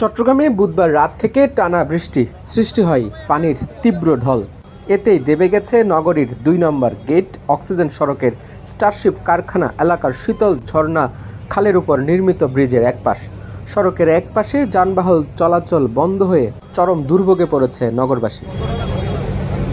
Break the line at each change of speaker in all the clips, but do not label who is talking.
চট্টগ্রামে বুধবার রাত থেকে টানা বৃষ্টি সৃষ্টি হয় পানির তীব্র ঢল। এতেই দেবে গেছে নগরীর ২ নম্বর গেট অক্সিজেন সড়কের স্টারশিপ কারখানা এলাকার শীতল ঝর্ণা খালের উপর নির্মিত ব্রিজের এক পাশ। সড়কের এক পাশে যানবাহন চলাচল বন্ধ হয়ে চরম দুর্ভোগে পড়েছে নগরবাসী।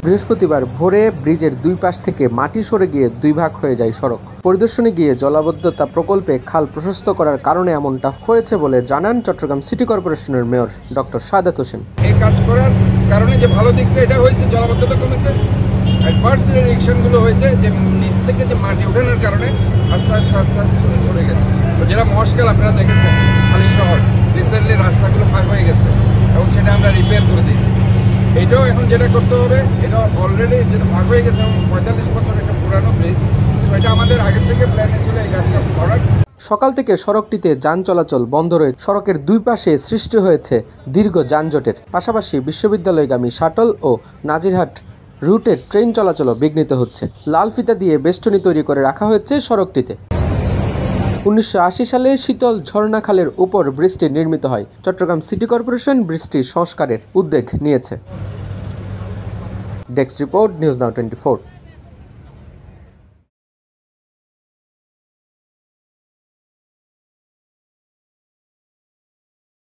বৃহস্পতিবার ভোরে ব্রিজের দুই পাশ থেকে মাটি সরে গিয়ে দুই ভাগ হয়ে যায় সড়ক। পরিদর্শনে গিয়ে জলাবদ্ধতা প্রকল্পে খাল প্রশস্ত করার কারণে এমনটা হয়েছে বলে জানান চট্টগ্রাম সিটি কর্পোরেশনের মেয়র ডক্টর সাদাত হোসেন।
এই কাজ করার কারণে যে ভালো দিকটা এটা হয়েছে, জলাবদ্ধতা কমেছে, অ্যাডভান্স রিয়েকশনগুলো হয়েছে যে নিচ থেকে যে মাটি ওঠানোর কারণে আস্তে আস্তে চলে গেছে। তো যেটা মহাশকাল আপনারা দেখেছেন খালি শহর রিসেন্টলি রাস্তাগুলো ফাঁক হয়ে গেছে এবং সেটা আমরা রিপেয়ার করে দিয়েছি। এটাও এখন যেটা করতে হবে, এটা অলরেডি যেটা ভাগ হয়ে গেছে এবং ৪৫ বছর একটা পুরানো ব্রিজ, সো এটা আমাদের আগের থেকে প্ল্যানে ছিল এই কাজটা করার।
সকাল থেকে সড়কটিতে যান চলাচল বন্ধ রয়েছে। সড়কের দুই পাশে সৃষ্টি হয়েছে দীর্ঘ যানজটের, পাশাপাশি বিশ্ববিদ্যালয়গামী শাটল ও নাজিরহাট রুটে ট্রেন চলাচলও বিঘ্নিত হচ্ছে। লাল ফিতা দিয়ে বেষ্টনী তৈরি করে রাখা হয়েছে সড়কটিতে। ১৯৮০ সালে শীতল ঝর্ণা খালের উপর ব্রিজটি নির্মিত হয়। চট্টগ্রাম সিটি কর্পোরেশন ব্রিজটি সংস্কারের উদ্যোগ নিয়েছে। Desk report, news now 24।